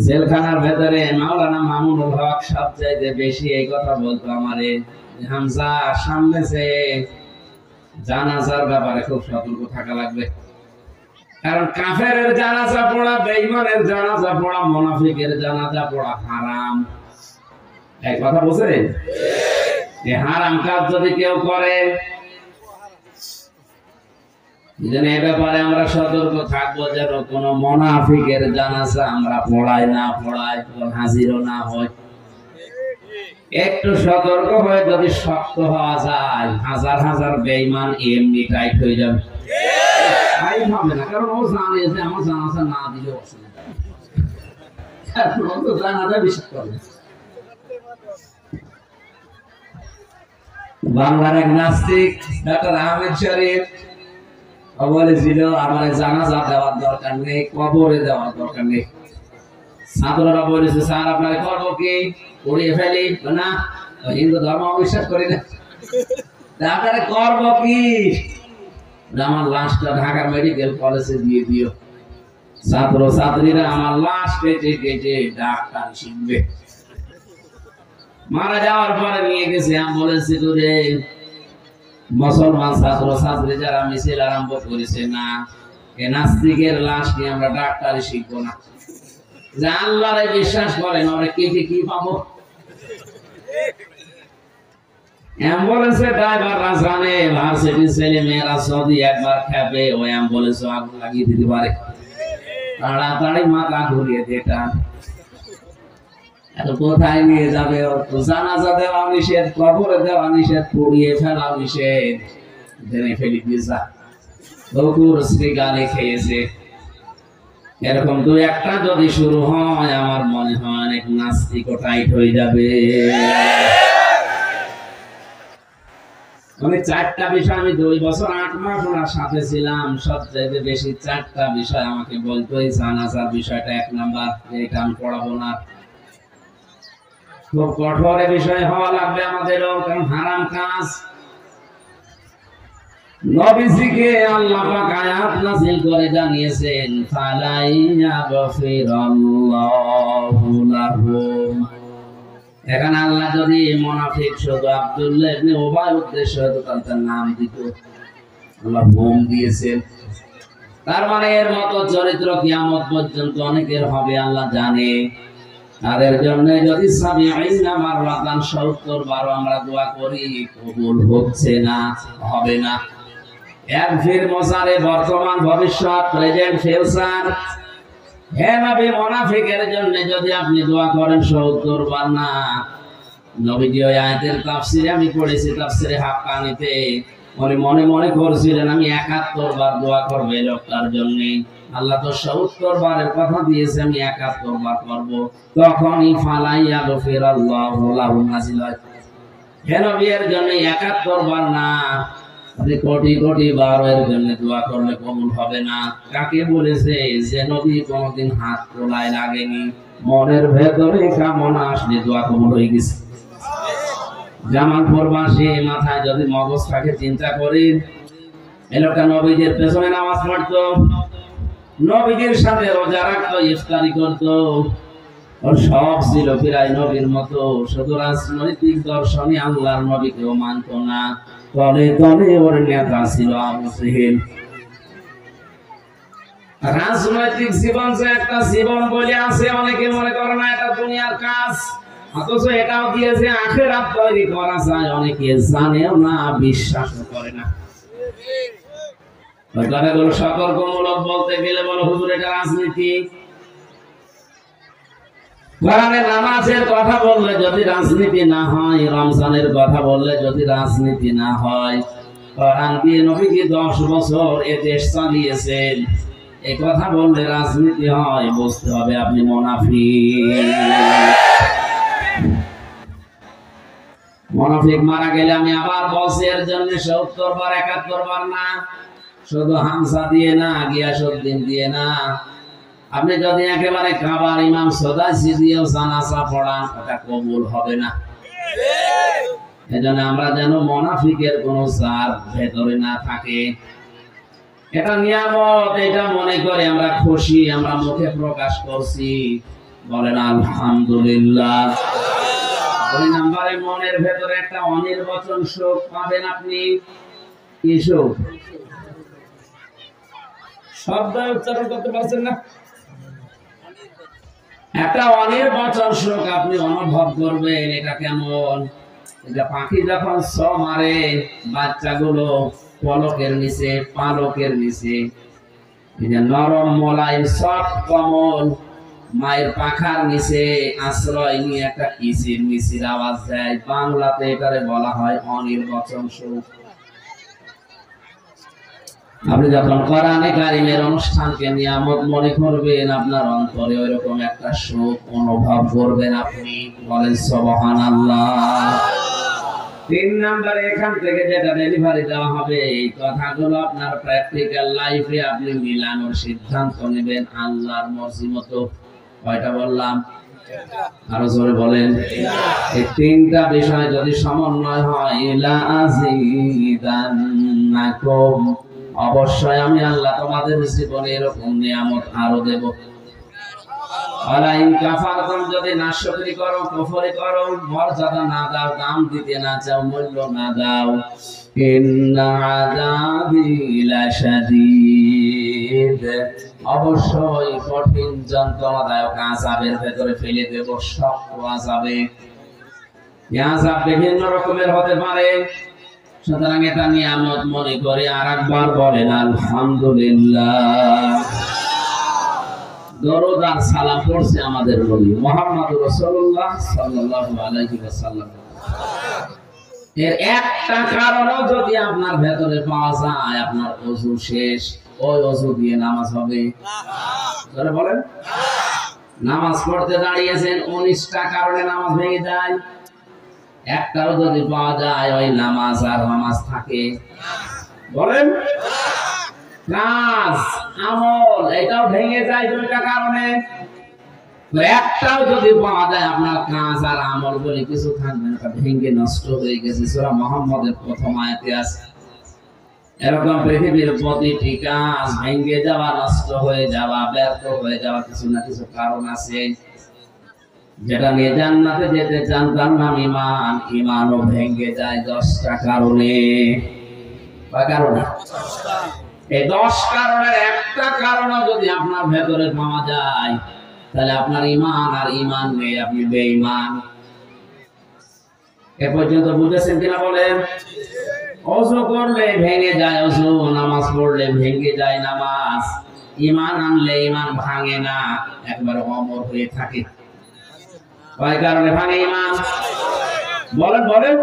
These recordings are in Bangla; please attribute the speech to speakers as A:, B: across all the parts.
A: জেলখানার ভেতরে মাওলানা মামুনুল হক সবচাইতে বেশি এই কথা বলতো আমারে, হামজা সামনে যে জানাজার ব্যাপারে খুব সতর্ক থাকা লাগবে। কারণ কাফেরের জানাজা পড়া, বেঈমানের জানাজা পড়া, মুনাফিকের জানাজা পড়া হারাম। এই কথা বুঝছেন? এই হারাম কাজ যদি কেউ করে, যেন এ ব্যাপারে আমরা সতর্ক থাকবো, যেন কোনো মুনাফিকের জানাজা আমরা পড়াই না পড়াই, হাজিরও না হয়। একটু সতর্ক হয়ে যদি শক্ত হওয়া যায়, হাজার হাজার বেঈমান এমনি টাইট হয়ে যাবে। হবে না, কারণ ও জানে যে আমার জানাজা না দিলে অসুবিধা, ও তো জানাজা বিশ্বাস করে। বাংলার এক নাস্তিক ডক্টর আহমেদ শরীফ বলেছিল, আমার জানাজা দেওয়ার দরকার নেই, কবরে দেওয়ার দরকার নেই। ছাত্ররা বলেছে, স্যার আপনার করবো কি, উড়িয়ে ফেলি না, হিন্দু ধর্ম বিশ্বাস করি না, আপনারা করবো কি, আমার লাশটা ঢাকা মেডিকেল কলেজে দিয়ে দিও। ছাত্র ছাত্রীরা আমার লাশ কেটে কেটে ডাক্তার শিখবে। মারা যাওয়ার পরে নিয়ে গেছে অ্যাম্বুলেন্সে করে। মুসলমান ছাত্র ছাত্রী যারা মিছিল আরম্ভ করেছে, না এ নাস্তিকের লাশ নিয়ে আমরা ডাক্তারি শিখবো না, যে আল্লাহরে বিশ্বাস করেন আমরা কেটে কি পাবো। অ্যাম্বুলেন্সের ড্রাইভাররা জানে ভার্সিটির ছেলে মেয়েরা যদি একবার খেপে ওই অ্যাম্বুলেন্সে আগুন লাগিয়ে দিতে পারে, তাড়াতাড়ি মাথা ঘুরিয়ে দেটা। এত কোথায় নিয়ে যাবে? জানাজা দেওয়া নিষেধ, কবরে দেওয়া নিষেধ, পুড়িয়ে ফেলা নিষেধ, জেনে ফেলি দিয়েছা বকুর শ্রী গালি খেয়েছে। এরকম দু একটা যদি শুরু হয়, আমার মনে হয় অনেক নাস্তিক টাইট হয়ে যাবে। আমি 4টা বিষয়, আমি 2 বছর 8 মাস ওনার সাথে ছিলাম, সবচেয়ে বেশি 4টা বিষয় আমাকে বলতো। এই জানাজার বিষয়টা 1 নাম্বার, এটা আমি পড়াবো না। খুব কঠোর বিষয় হওয়া লাগবে আমাদেরও, কারণ হারাম কাজ। নবীজিকে আল্লাহ পাক আয়াত নাযিল করে জানিয়েছেন, ফালাইয়া গফিরাল্লাহু লাহুম। এখানে আল্লাহ যদি মুনাফিক শুধু আব্দুল্লাহ ইবনে উবাই উদ্দেশ্য হতো, তার নাম দিত, আল্লাহ বোম দিয়েছেন। তার মানে এর মতো চরিত্র কিয়ামত পর্যন্ত অনেকের হবে, আল্লাহ জানে। তাদের জন্য যদি 70 বার আমরা দোয়া করি, কবুল হচ্ছে না, হবে না। এর মোসারে বর্তমান ভবিষ্যৎ, প্রেজেন্ট ফিউচার। হে নবী, মুনাফিকের জন্য যদি আপনি দোয়া করেন 70 বার না। নবীজি ওই আয়াতের তাফসিরে আমি পড়েছি, তাফসিরে হাক্কানিতে মনে মনে মনে করছিলেন আমি 71 বার দোয়া করব এই লোকটার জন্য। আল্লাহ তো 70 বারের কথা দিয়েছে, আমি 71 বার করব। তখনই ফালাইয়া গফিরাল্লাহু লাহু নাযিল হয়। হে নবী, এর জন্য 71 বার না, আপনি কোটি কোটি বার এর জন্য দোয়া করলে কবুল হবে না। কাকে বলেছে? যে নবী কোনদিন হাত তোলায় লাগেনি, মনের ভেতরে কামনা আসলে দোয়া কবুল হয়ে গেছে। জামালপুর বাসী মাথায় যদি মগজ থাকে, চিন্তা করি, এই লোকটা নবীদের পেছনে নামাজ পড়তো, নবীদের সাথে রোজা রাখতো, ইফতারি করতো, ওর সব ছিল প্রায় নবীর মতো। শুধু রাজনৈতিক দর্শনে আল্লাহর নবীকেও মানত না। তলে তলে ওর নেতা ছিল আবু জেহেল। রাজনৈতিক জীবন যে একটা জীবন বলে আছে, অনেকে মনে করে না এটা দুনিয়ার কাজ, অথচ এটাও দিয়েছে আখিরাত তৈরি করা যায়। অনেকে জানেও না, বিশ্বাসও করে না। সতর্কমূলক বলতে গেলে বলো, হুজুর এটা রাজনীতি। কোরআনে নামাজের কথা বললে যদি রাজনীতি না হয়, রমজানের কথা বললে যদি রাজনীতি না হয়, কোরআন দিয়ে নবীজি 10 বছর এ দেশ চালিয়েছেন, এই কথা বললে রাজনীতি হয়, বুঝতে হবে আপনি মুনাফিক। মুনাফিক মারা গেলে, আমি আবার বলছি, এর জন্য 70 বার 71 বার না, শুধু হামসা দিয়ে না, গিয়াসউদ্দিন দিয়ে না। আপনি যদি একেবারে কাবার ইমাম সদাসি দিয়েও জানাজা পড়ান, ওটা কবুল হবে না। এজন্য আমরা যেন মুনাফিকের কোন জার ভেতরে না থাকে। এটা নিয়ামত, এটা মনে করে আমরা খুশি, আমরা মুখে প্রকাশ করছি, বলেন আলহামদুলিল্লাহ। 2 নম্বরে মনের ভেতরে একটা অনির্বচন শোক পাবেন আপনি। কি শোক? শব্দ উচ্চারণ করতে পারছেন না? একটা অনির্বচন শোক আপনি অনুভব করবেন। এটা কেমন? এটা পাখি যখন ছ মারে বাচ্চাগুলো পলকের নিচে, পালকের নিচে, এই যে নরম মোলায়েম সফট কমল মায়ের পাখার নিচে আশ্রয় নিয়ে একটা কিচির মিচির আওয়াজ দেয়। বাংলাতে এটারে বলা হয় অনির্বচন শোক। আপনি যখন কোরআনে কারিমের অনুষ্ঠানকে নিয়ামত মনে করবেন, আপনার অন্তরে ওইরকম একটা শোক অনুভব করবেন আপনি। বলেন সুবহানাল্লাহ। 3 নম্বরে এখান থেকে যেটা ডেলিভারি দেওয়া হবে, এই কথাগুলো আপনার প্র্যাকটিক্যাল লাইফে আপনি মিলানোর সিদ্ধান্ত নেবেন আল্লাহর মর্জি মতো। কয়টা বললাম? আরো জোরে বলেন। এই 3টা বিষয় যদি সমন্বয় হয়, লা আযীদান্নাকুম, অবশ্যই আমি আল্লাহ তোমাদের জীবনে এরকম নিয়ামত আরো দেব। আলাইন কাফারতুম, যদি নাশকরি করো, কুফরি করো, মর্যাদা না দাও, দাম দিতে না চাও, মূল্য না দাও, ইন্না আযাবি লাশাদীদ, অবশ্যই কঠিন যন্ত্রণাদায়ক আযাবের ভেতরে ফেলে দেব, শক্ত আযাবে। এই আযাব বিভিন্ন রকমের হতে পারে। সুতরাং এটা নিয়ামত মনে করে আরেকবার বলেন আলহামদুলিল্লাহ। দরুদ আর সালাম পড়ছে আমাদের নবী মুহাম্মদুর রাসূলুল্লাহ সাল্লাল্লাহু আলাইহি ওয়াসাল্লাম। এর একটা কারণও যদি আপনার ভেতরে পাওয়া যায়, আপনার ওযু শেষ, ওই ওযু দিয়ে নামাজ হবে। ধরে বলেন, নামাজ পড়তে দাঁড়িয়েছেন, 19টা কারণে নামাজ ভেঙে যায়, একটাও যদি পাওয়া যায়, ওই নামাজ আর নামাজ থাকে। বলেন, কাজ আমল এটাও ভেঙে যায় 2টা কারণে। একটাও যদি পাওয়া যায়, আপনার কাজ আর আমল বলে কিছু থাকবে না, ভেঙে নষ্ট হয়ে গেছে। সূরা মুহাম্মদের প্রথম আয়াতে আছে এরকম পৃথিবীর প্রতিটি কাজ ভেঙে যাওয়া, নষ্ট হয়ে যাওয়া, ব্যর্থ হয়ে যাওয়া কিছু না কিছু কারণ আছে। যেটা নিয়ে জান্নাতে যেতে চান, তার নাম ঈমান। ঈমানও ভেঙে যায় 10টা কারণে। কয় কারণে? এই 10 কারণের একটা কারণও যদি আপনার ভেতরে পাওয়া যায়, তাহলে আপনার ঈমান আর ঈমান নেই, আপনি বেঈমান। এ পর্যন্ত বুঝেছেন কিনা বলেন? ওযু করলে ভেঙে যায় ওযু, নামাজ পড়লে ভেঙে যায় নামাজ, ঈমান আনলে ঈমান ভাঙে না, একবার অমর হয়ে থাকে। কয় কারণে ভাঙে ঈমান? বলেন বলেন।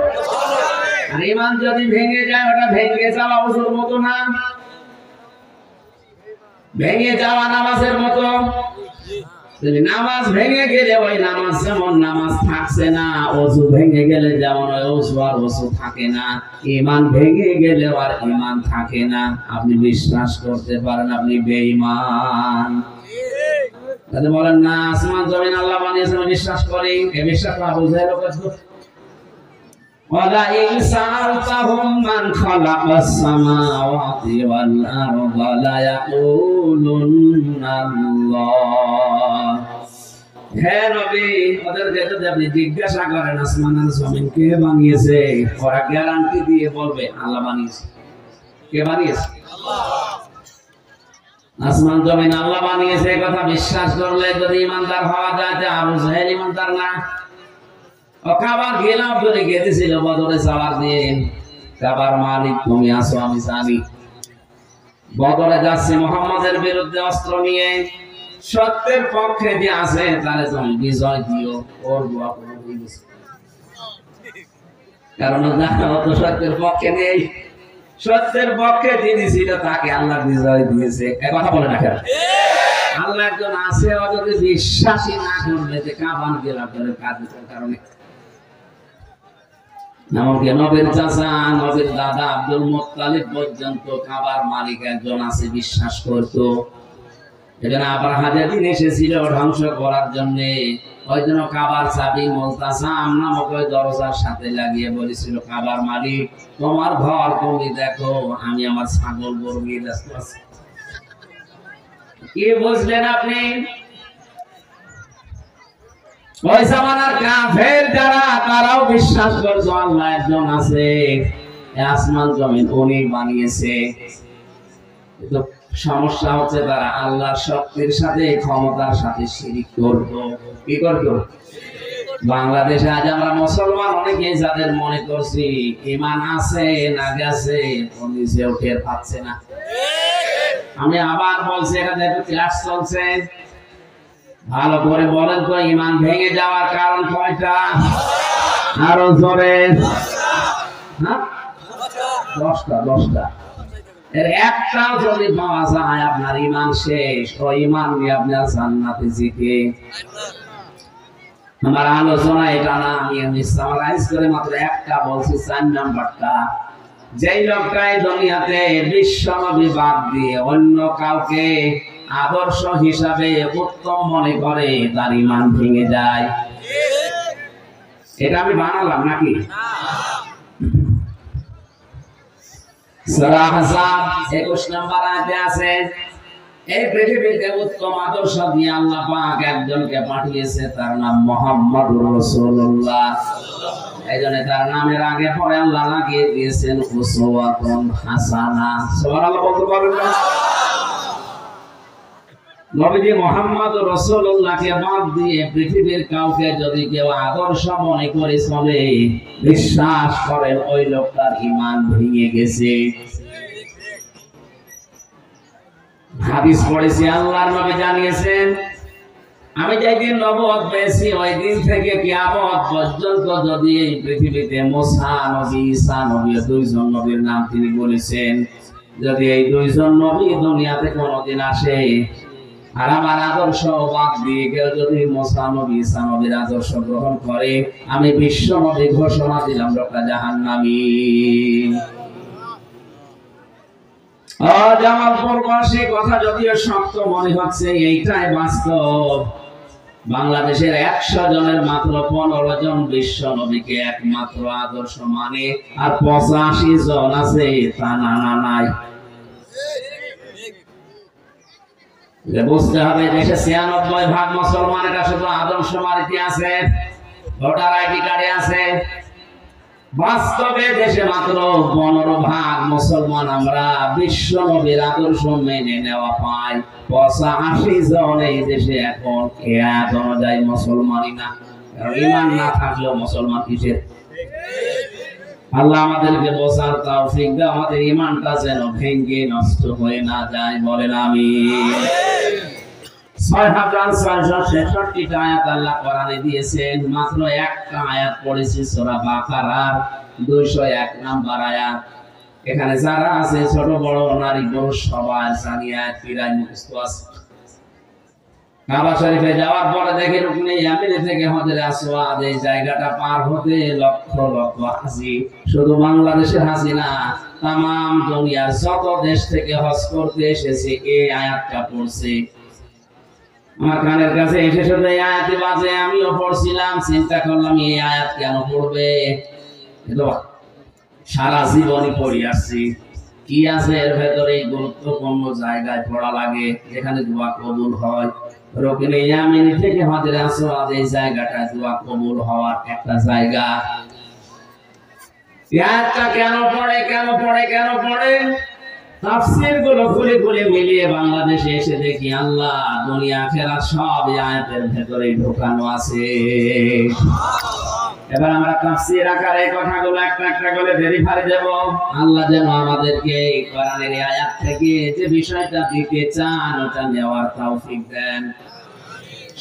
A: আর ঈমান যদি ভেঙে যায়, ওটা ভেঙে যাওয়া ওযুর মতো না, ভেঙে যাওয়া নামাজের মতো। যদি নামাজ ভেঙে গেলে ওই নামাজ যেমন নামাজ থাকছে না, ওযু ভেঙে গেলে যেমন ওই ওযু আর ওযু থাকে না, ঈমান ভেঙে গেলে আর ঈমান থাকে না। আপনি বিশ্বাস করতে পারেন আপনি বেঈমান। তাহলে বলেন না, আসমান জমিন আল্লাহ বানিয়েছেন, বিশ্বাস করি। এই বিশ্বাস না বুঝে লোক ওয়ালা ইন সাআলতাহুম মান খালাকাস সামাওয়াতি ওয়াল আরদা লা ইয়াকুলুন্নাল্লাহ। হে নবী, ওদেরকে যদি আপনি জিজ্ঞাসা করেন আসমান আর জমিন কে বানিয়েছে, ওরা গ্যারান্টি দিয়ে বলবে আল্লাহ বানিয়েছে। কে বানিয়েছে? আল্লাহ। আসমান জমিন আল্লাহ বানিয়েছে, এই কথা বিশ্বাস করলে যদি ইমানদার হওয়া যায়, যে আবু জাহেল ইমানদার না। ও কাবার গেলাম বলে গেছিল বদরে যাওয়ার দিন, কাবার মালিক তুমি আসো আমি জানি। বদরে যাচ্ছে মুহাম্মাদের বিরুদ্ধে অস্ত্র নিয়ে, সত্যের পক্ষে যে আছে তারে তুমি বিজয় দিও। ওর দোয়া কবুল হয়ে গেছে, কারণ ও তো সত্যের পক্ষে নেই। সত্যের পক্ষে যিনি ছিল তাকে আল্লাহ বিজয় দিয়েছে। এই কথা বলে না কেন? আল্লাহ একজন আছে, ও যদি বিশ্বাসী না করবে যে কাবার গেলাম বলে কাজের কারণে। এমনকি নবীর চাচা, নবীর দাদা আব্দুল মুত্তালিব পর্যন্ত কাবার মালিক একজন আছে বিশ্বাস করতো। এখানে আবার হাজাদিন এসেছিল ধ্বংস করার জন্য। ওই জন্য কাবার চাবি মুলতাসাম নামক ওই দরজার সাথে লাগিয়ে বলেছিল, কাবার মালিক তোমার ঘর তুমি দেখো, আমি আমার ছাগল গরু নিয়ে ব্যস্ত আছি। কি বুঝলেন আপনি? ওই জামানার কাফের যারা তারাও বিশ্বাস করতো আল্লাহ একজন আছে, আসমান জমিন উনি বানিয়েছে। কিন্তু সমস্যা হচ্ছে তারা আল্লাহর শক্তির সাথে ক্ষমতার সাথে শিরিক করত। কি করত? বাংলাদেশে আজ আমরা মুসলমান অনেকেই যাদের মনে করছি ঈমান আছে না গেছে ও নিজেও টের পাচ্ছে না। আমি আবার বলছি, এখানে ক্লাস চলছে, ভালো করে বলেন তো ঈমান ভেঙে যাওয়ার কারণ কয়টা? আরো জোরে। হ্যাঁ, 10টা। এর একটাও যদি পাওয়া যায় আপনার ঈমান শেষ, ও ঈমান নিয়ে আপনার জান্নাতে যেতে। আমার আলোচনা এটা না, আমি সামারাইজ করে মাত্র একটা বলছি, 4 নাম্বারটা। যেই লোকটাই দুনিয়াতে বিশ্বনবী বাদ দিয়ে অন্য কাউকে আদর্শ হিসাবে উত্তম মনে করে তার ঈমান ভেঙে যায়। এটা আমি বানালাম নাকি? সূরা আহজাব 21 নম্বর আয়াতে আছে, এই পৃথিবীতে উত্তম আদর্শ দিয়ে আল্লাহ পাক একজনকে পাঠিয়েছে, তার নাম মুহাম্মদুর রাসূলুল্লাহ। এইজন্য তার নামের আগে পরে আল্লাহ লাগিয়ে দিয়েছেন উসওয়াতুন হাসানাহ। সুবহানাল্লাহ বলতে পারবেন না? নবীজি মুহাম্মদুর রাসূলুল্লাহকে বাদ দিয়ে পৃথিবীর কাউকে যদি কেউ আদর্শ মনে করে চলে, বিশ্বাস করেন ওই লোকটার ঈমান ভেঙে গেছে। হাদিস পড়েছি, আল্লাহর নবী জানিয়েছেন, আমি যেদিন নবুয়ত পেয়েছি ওই দিন থেকে কিয়ামত পর্যন্ত যদি এই পৃথিবীতে মুসা নবী, ঈসা নবী, দুইজন নবীর নাম তিনি বলেছেন, যদি এই দুইজন নবী দুনিয়াতে কোনদিন আসে আর আমার আদর্শ বাদ দিয়ে কেউ যদি মুসা নবী, ঈসা নবীর আদর্শ গ্রহণ করে, আমি বিশ্ব নবী ঘোষণা দিলাম লোকটা জাহান্নামী। জামালপুরবাসী কথা যদিও শক্ত মনে হচ্ছে, এইটাই বাস্তব। বাংলাদেশের 100 জনের মাত্র 15 জন বিশ্ব নবীকে একমাত্র আদর্শ মানে, আর 85 জন আছে তা না নাই। বুঝতে হবে দেশে 96% মুসলমান, এটা শুধু আদর্শ মারিতে আছে, ভোটার আইডি কার্ডে আছে। বাস্তবে দেশে মাত্র 15% মুসলমান আমরা বিশ্ব নবীর আদর্শ মেনে নেওয়া পাই। 85 জন এই দেশে এখন খেয়াল অনুযায়ী মুসলমানই না। কারণ ঈমান না থাকলেও মুসলমান কিসের? আল্লাহ আমাদেরকে বোঝার তৌফিক দাও, আমাদের ঈমানটা যেন ভেঙে নষ্ট হয়ে না যায়, বলেন আমিন। 6666টা আয়াত আল্লাহ কোরআনে দিয়েছেন, মাত্র একটা আয়াত পড়েছি সূরা বাকারার 201 নম্বর আয়াত। এখানে যারা আছে ছোট বড় নারী পুরুষ সবাই জানি আয়াত প্রায় মুখস্থ আছে। কাবা শরীফে যাওয়ার পরে দেখে রুকনে ইয়ামিন থেকে হজরে আসওয়াদ, এই জায়গাটা পার হতে লক্ষ লক্ষ হাজি, শুধু বাংলাদেশের হাজি না, তাম দুনিয়ার যত দেশ থেকে হজ করতে এসেছে এই আয়াতটা পড়ছে। আমার কানের কাছে এসে শুধু এই আয়াতই বাজে, আমিও পড়ছিলাম, চিন্তা করলাম এই আয়াত কেন পড়বে, সারা জীবনই পড়ে আসছি। কি আছে এর ভেতরে? গুরুত্বপূর্ণ জায়গায় পড়া লাগে, যেখানে দোয়া কবুল হয়। রুকনে ইয়ামিন থেকে হজরে আসওয়াদ, এই জায়গাটা দোয়া কবুল হওয়ার একটা জায়গা। আয়াতটা কেন পড়ে? তাফসীর গুলো খুলে খুলে মিলিয়ে বাংলাদেশে এসে দেখি আল্লাহ দুনিয়া আখিরাত সব এই আয়াতের ভেতরে ঢোকানো আছে। এবার আমরা তাফসীর আকারে কথাগুলো একটা একটা করে ভেরিফাই দেব। আল্লাহ যেন আমাদেরকে কোরআনের এই আয়াত থেকে যে বিষয়টা দিতে চান ওটা নেওয়ার তৌফিক দেন।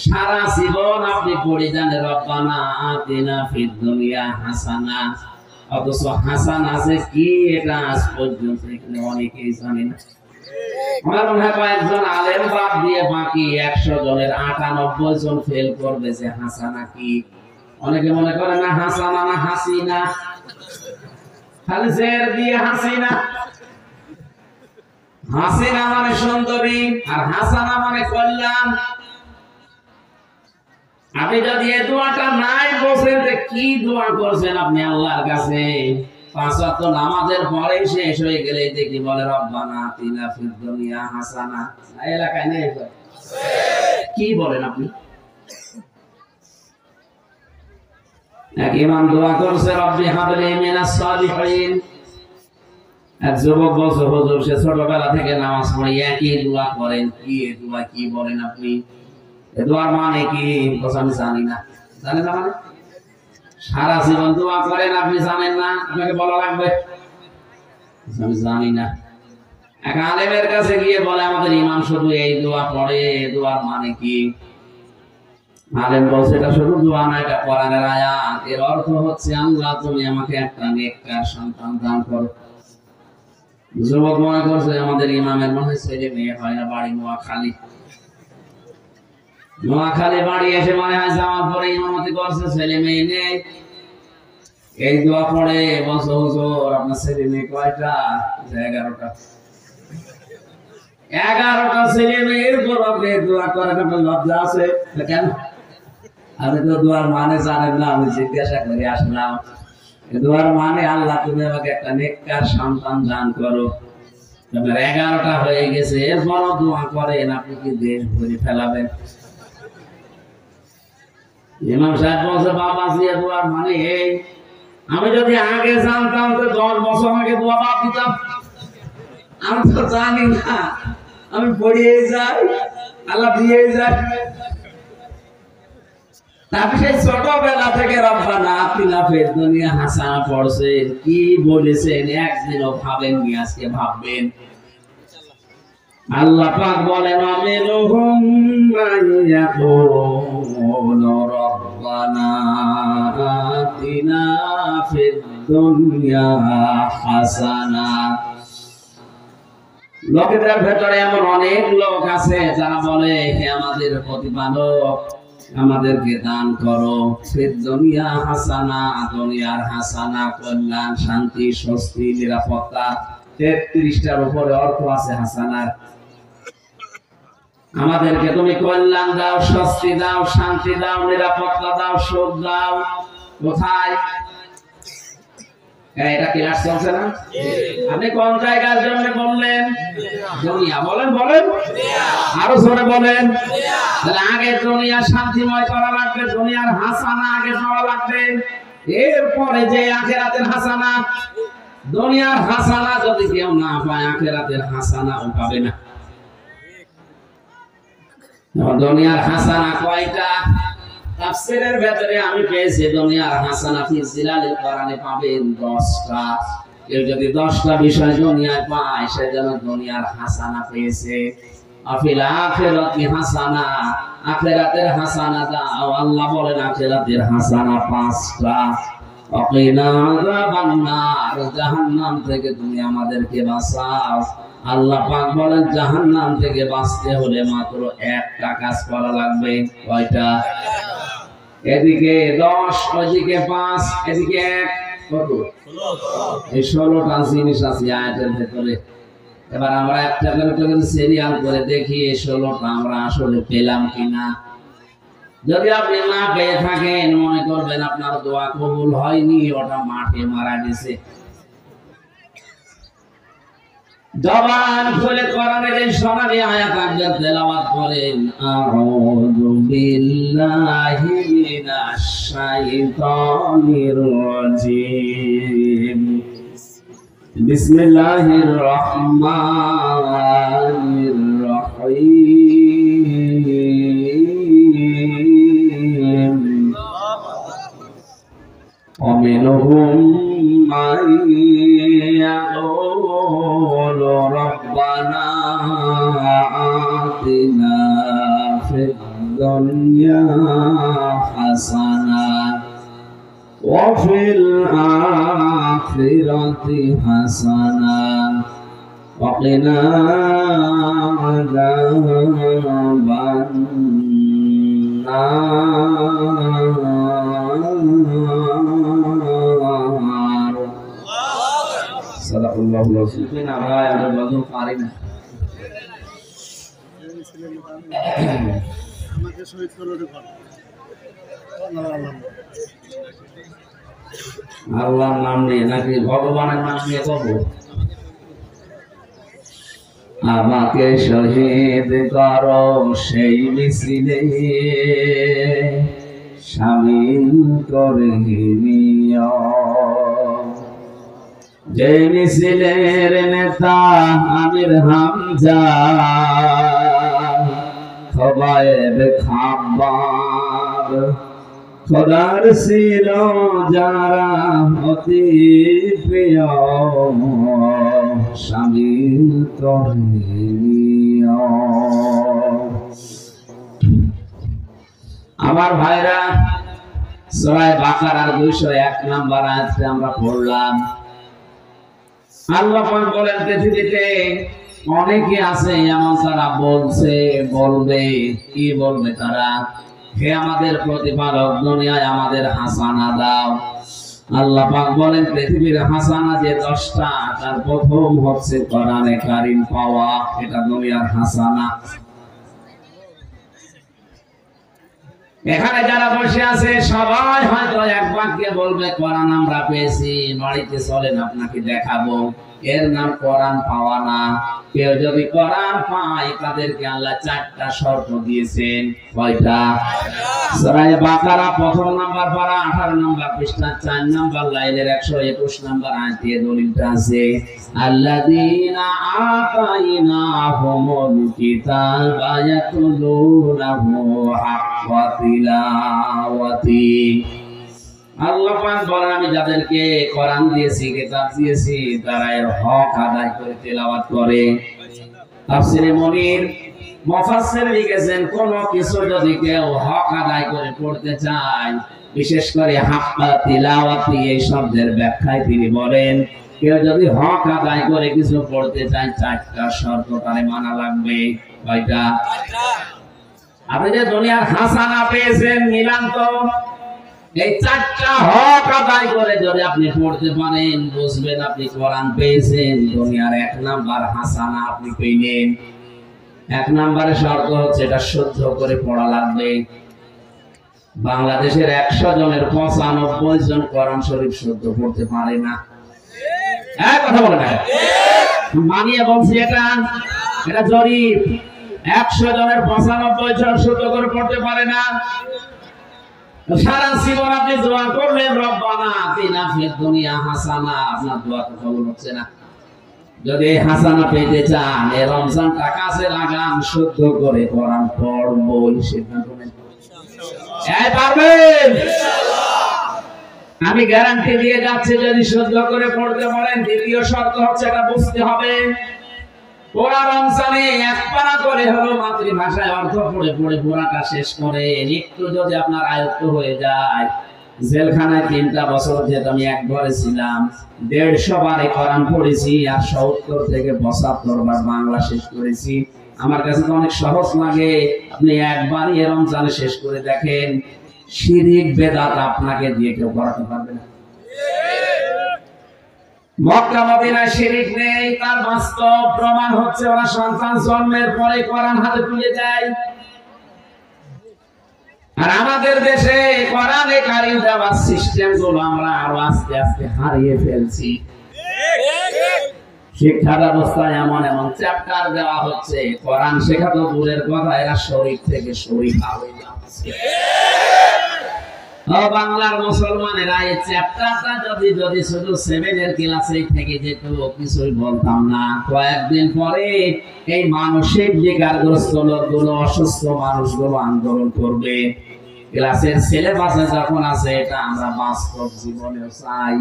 A: সারা জীবন আপনি পড়ে যান রব্বানা আতিনা ফিদ দুনিয়া হাসানা, অথচ হাসান আছে কি এটা আজ পর্যন্ত এখানে অনেকেই জানে না। আমার মনে হয় কয়েকজন আলেম বাদ দিয়ে বাকি 100 জনের 98 জন ফেল করবে যে হাসানা কি। অনেকে মনে করে না হাসানা না হাসিনা, খালি জের দিয়ে হাসিনা। হাসিনা মানে সুন্দরী আর হাসানা মানে কল্যাণ। আপনি যদি এই দোয়াটা নাই বলছেন যে কি দোয়া করছেন আপনি আল্লাহর কাছে, 5 ওয়াক্ত নামাজের পরে শেষ হয়ে গেলে দেখি বলে রব্বানা আতিনা ফিদ দুনিয়া হাসানা, এলাকায় নেই কি বলেন আপনি? এক ইমাম দোয়া করছে রব্বি হাবলি মিনাস সালিহিন। এক যুবক বলছে হুজুর সে ছোটবেলা থেকে নামাজ পড়ে একই দোয়া করেন, কি এই দোয়া কি বলেন আপনি? এই দোয়ার মানে কি? আমি জানি না। জানেন না মানে? সারা জীবন দোয়া করেন আপনি জানেন না, আপনাকে বলা লাগবে? আমি জানি না। এক আলেমের কাছে গিয়ে বলে আমাদের ইমাম শুধু এই দোয়া পড়ে, এই দোয়ার মানে কি? আলেম বলছে এটা শুধু দোয়া না, এটা কোরআনের আয়াত। এর অর্থ হচ্ছে আল্লাহ তুমি আমাকে একটা নেককার সন্তান দান করো। যুবক মনে করছে আমাদের ইমামের মনে হয় ছেলে মেয়ে হয় না, বাড়ি নোয়াখালী। নোয়াখালী বাড়ি এসে মনে হয় জামাত পরে ইমামতি করছে, ছেলে মেয়ে নেই। এই দোয়া পড়ে বলছে হুজুর আপনার ছেলে মেয়ে কয়টা? 11টা। 11টা ছেলে মেয়ের পর আপনি দোয়া করেন, আপনার লজ্জা আছে কেন? আমি তো দোয়ার মানে জানেন না, আমি জিজ্ঞাসা করে আসলাম। দোয়ার মানে আল্লাহ তুমি আমাকে একটা নেককার সন্তান দান করো। 11টা হয়ে গেছে, এরপরও দোয়া করেন, আপনি কি দেশ ভরে ফেলাবেন? ইমাম সাহেব বলছে বাবা জিয়া দোয়ার মানে এই, আমি যদি আগে জানতাম তো 10 বছর আগে দোয়া বাদ দিতাম। আমি তো জানি না, আমি পড়িয়ে যাই, আল্লাহ দিয়ে যায়। তারপর সেই ছোটবেলা থেকে রব্বানা আতিনা ফিদ দুনিয়া হাসানা পড়ছেন, কি বলেছেন একদিনও ভাবেননি, আজকে ভাববেন। আল্লাহ পাক বলেন আমিলুহুম মাইয়াকুলু রব্বানা আতিনা ফিদ দুনিয়া হাসানা। লোকেদের ভেতরে এমন অনেক লোক আছে যারা বলে হে আমাদের প্রতিপালক আমাদেরকে দান করো ফিদ দুনিয়া হাসানা, দুনিয়ার হাসানা কল্যাণ, শান্তি, স্বস্তি, নিরাপত্তা। 33টার উপরে অর্থ আছে হাসানার। আমাদেরকে তুমি কল্যাণ দাও, স্বস্তি দাও, শান্তি দাও, নিরাপত্তা দাও, সুখ দাও। কোথায়? এটা ক্লাস চলছে না? আপনি কোন জায়গার জন্য বললেন? দুনিয়া। বলেন বলেন, আরো জোরে বলেন। তাহলে আগে দুনিয়া শান্তিময় করা লাগবে, দুনিয়ার হাসানা আগে পাওয়া লাগবে, এরপরে যে আখিরাতের হাসানা। দুনিয়ার হাসানা যদি কেউ না পায়, আখিরাতের হাসানাও পাবে না। দুনিয়ার হাসানা কয়টা? তাফসীরের ভেতরে আমি পেয়েছি দুনিয়ার হাসানা ফি জিলালিল কোরআনে পাবেন 10টা। কেউ যদি 10টা বিষয় দুনিয়ায় পায় সে যেন দুনিয়ার হাসানা পেয়েছে। আফিল আখিরাতি হাসানা, আখিরাতের হাসানা দাও। আল্লাহ বলেন আখিরাতের হাসানা 5টা। ওয়াকিনা আযাবান নার, জাহান্নাম থেকে তুমি আমাদেরকে বাঁচাও। আল্লাহ পাক বলেন জাহান্নাম থেকে বাঁচতে হলে মাত্র একটা কাজ করা লাগবে। কয়টা? এদিকে 10, ওইদিকে 5, এদিকে 1, কত? এই 16টা জিনিস আছে আয়াতের ভেতরে। এবার আমরা একটা করে সিরিয়াল করে দেখি এই 16টা আমরা আসলে পেলাম কিনা। যদি আপনি না পেয়ে থাকেন মনে করবেন আপনার দোয়া কবুল হয়নি, ওটা মাঠে মারা গেছে। জবান খুলে কোরআনের এই সোনালী আয়াত একবার তেলাওয়াত করেন। আউযু বিল্লাহি মিনাশ শাইতানির রাজীম। বিসমিল্লাহির রহমানির রহিম। ومنهم من يقول ربنا آتنا في الدنيا حسنة وفي الآخرة حسنة وقنا عذاب النار. صدق الله العظيم. আমরা আমাদের বলতে পারি না। আমাকে শহীদ করে দেন। আল্লাহর নাম নিয়ে নাকি ভগবানের নাম নিয়ে করবো? আমাকে শহীদ করো সেই মিছিলে, শামিল করে নিও। যে মিছিলের নেতা আমির হামজা খোবায়েব খাব্বাব খোদার ছিল যারা অতি প্রিয় শামিল করে নিও। আমার ভাইরা, সূরা বাকারার 201 নম্বর আয়াতে আমরা পড়লাম, আল্লাহ পাক বলেন পৃথিবীতে অনেকে আছে এমন তারা বলবে কি বলবে তারা, হে আমাদের প্রতিপালক দুনিয়ায় আমাদের হাসানা দাও। আল্লাহ পাক বলেন পৃথিবীর হাসানা যে 10টা, তার প্রথম হচ্ছে কোরআনে কারীম পাওয়া, এটা দুনিয়ার হাসানা। এখানে যারা বসে আছে সবাই হয়তো এক বাক্যে বলবে কোরআন আমরা পেয়েছি, বাড়িতে চলেন আপনাকে দেখাবো। এর নাম কোরআন পাওয়া না। কেউ যদি কোরআন পায় তাদেরকে আল্লাহ 4টা শর্ত দিয়েছেন। কয়টা? সূরা বাকারা প্রথম নাম্বার পারা 18 নম্বর পৃষ্ঠা 4 নম্বর লাইনের 121 নম্বর আয়াতে দলিলটা আছে, আল্লাযীনা আতাইনাহুমুল কিতাবা ইয়াতলুনাহু হাক্কা তিলাওয়াতি। আল্লাহ পাক বলেন আমি যাদেরকে কোরআন দিয়েছি, কিতাব দিয়েছি, তারা এর হক আদায় করে তেলাওয়াত করে। তাফসীরে মুনির মুফাসসির লিখেছেন কোন কিছু যদি কেউ হক আদায় করে পড়তে চায়, বিশেষ করে হাক্কা তিলাওয়াতি এই শব্দের ব্যাখ্যায় তিনি বলেন কেউ যদি হক আদায় করে কিছু পড়তে চায় 4টা শর্ত তারে মানা লাগবে। কয়টা? আপনি যে দুনিয়ার হাসানা পেয়েছেন মিলান তো, এই 4টা হক আদায় করে যদি আপনি পড়তে পারেন বুঝবেন আপনি কোরআন পেয়েছেন। দুনিয়ার 1 নাম্বার হাসানা আপনি পেলেন। 1 নম্বরের শর্ত হচ্ছে এটা শুদ্ধ করে পড়া লাগবে। বাংলাদেশের 100 জনের 95 জন কোরআন শরীফ শুদ্ধ পড়তে পারে না। কথা বলে না, মানিয়ে বলছি এটা জরিপ। 100 জনের 95 জন শুদ্ধ করে পড়তে পারে না। সারা জীবন আপনি দোয়া করলেন রব্বানা আতিনা ফিদ দুনিয়া হাসানা, আপনার দোয়া তো কবুল হচ্ছে না। যদি হাসানা পেতে চান এই রমজানটা কাছে লাগান, শুদ্ধ করে কোরআন পড়বই। সিদ্ধান্ত নেন, পারবেন ইনশাআল্লাহ। আমি গ্যারান্টি দিয়ে যাচ্ছি যদি শুদ্ধ করে পড়তে পারেন। দ্বিতীয় শর্ত হচ্ছে এটা বুঝতে হবে, পুরা রমজানে 1 পারা করে হলো মাতৃভাষায় অর্থ পড়ে পড়ে পুরাটা শেষ করে একটু যদি আপনার আয়ত্ত হয়ে যায়। জেলখানায় 3টা বছর যেহেতু আমি একবারে ছিলাম, 150 বারে কোরআন পড়েছি আর 70 থেকে 75 বার বাংলা শেষ করেছি। আমার কাছে তো অনেক সহজ লাগে। আপনি একবারই রমজানে শেষ করে দেখেন, শিরক বেদাত আপনাকে দিয়ে কেউ করাতে পারবে না। মক্কা মদিনায় শিরক নেই, তার বাস্তব প্রমাণ হচ্ছে ওরা সন্তান জন্মের পরে কোরআন হাতে তুলে দেয়। আর আমাদের দেশে কোরআনে কারীম দেওয়ার সিস্টেম গুলো আমরা আরো আস্তে আস্তে হারিয়ে ফেলছি। শিক্ষা ব্যবস্থায় এমন এমন চ্যাপ্টার দেওয়া হচ্ছে, কোরআন শেখা তো দূরের কথা, এরা শরীর থেকে শরীফা হয়ে যাচ্ছে। বাংলার মুসলমানেরা এই চ্যাপ্টারটা যদি শুধু 7 এর ক্লাসে থেকে যেত কিছুই বলতাম না। কয়েকদিন পরে এই মানসিক বিকারগ্রস্ত লোকগুলো, অসুস্থ মানুষগুলো আন্দোলন করবে। ক্লাসের সিলেবাসে যখন আছে, এটা আমরা বাস্তব জীবনেও চাই।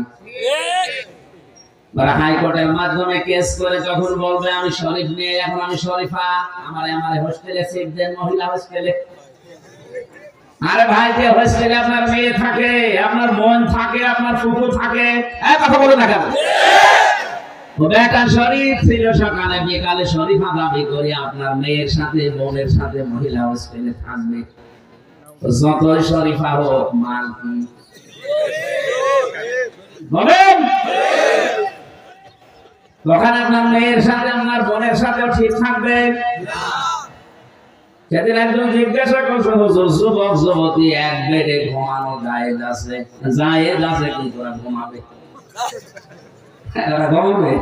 A: হাইকোর্টের মাধ্যমে কেস করে যখন বলবে আমি শরীফ নিয়ে, এখন আমি শরীফা, আমার হোস্টেলে সিট দেন, মহিলা হোস্টেলে। আরে ভাই, যে হোস্টেলে আপনার মেয়ে থাকে, আপনার বোন থাকে, আপনার ফুফু থাকে, কথা বলে না কেন? বেটা শরীফ ছিল, সকালে বিকালে শরীফা দাবি করে আপনার মেয়ের সাথে বোনের সাথে মহিলা হোস্টেলে থাকবে। যতই শরীফা হোক, মান কি বলেন? তখন আপনার মেয়ের সাথে আপনার বোনের সাথেও ঠিক থাকবে। সেদিন একজন জিজ্ঞাসা করছে, হুজুর যুবক যুবতী এক বেডে ঘুমানো জায়েজ আছে? জায়েজ আছে, কিন্তু ওরা ঘুমাবে, ওরা ঘুমাবে।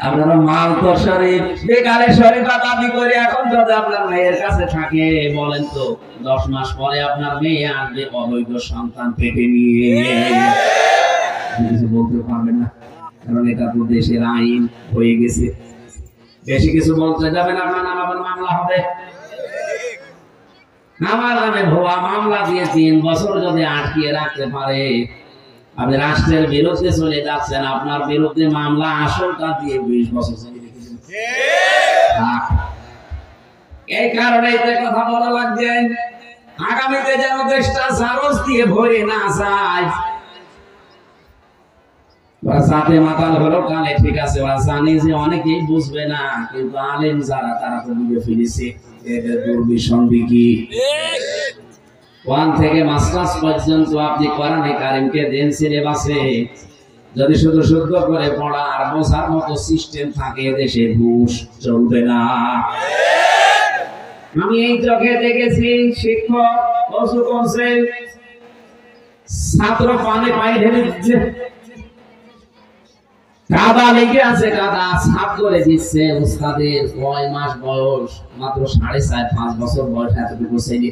A: আপনারা মাল তো শরীফ বেকারে শরীফা দাবি করে এখন যদি আপনার মেয়ের কাছে থাকে বলেন তো 10 মাস পরে আপনার মেয়ে আসবে অবৈধ সন্তান পেটে নিয়ে, কিছু বলতে পারবেন না, কারণ এটা তো দেশের আইন হয়ে গেছে। বেশি কিছু বলতে যাবেন আপনার নামে আবার মামলা হবে। আমার নামে ভুয়া মামলা দিয়ে 3 বছর যদি আটকিয়ে রাখতে পারে, আপনি রাষ্ট্রের বিরুদ্ধে চলে যাচ্ছেন, আপনার বিরুদ্ধে মামলা আসলটা দিয়ে 20 বছর চলে রেখেছেন। এই কারণেই তো কথা বলা লাগছে, আগামীতে যেন দেশটা সারস দিয়ে ভরে না যায়। সাথে মাতাল হলো কানে, ঠিক আছে, ওরা জানি যে অনেকেই বুঝবে না, কিন্তু আলেম যারা তারা তো বুঝে ফেলেছে এদের দুর্বিসন্ধি কি। 1 থেকে মাস্টার্স পর্যন্ত আপনি কোরআনে কারিমকে দেন সিলেবাসে, যদি শুধু শুদ্ধ করে পড়া আর বোঝার মতো সিস্টেম থাকে দেশে ঘুষ চলবে না। আমি এই চোখে দেখেছি শিক্ষক অজু করছে, ছাত্র পানি পায়ে ঢেলে দিচ্ছে, কাদা লেগে আছে, কাদা সাফ করে দিচ্ছে। উস্তাদের 9 মাস বয়স, মাত্র 4.5-5 বছর বয়স, এতটুকু ছেলে।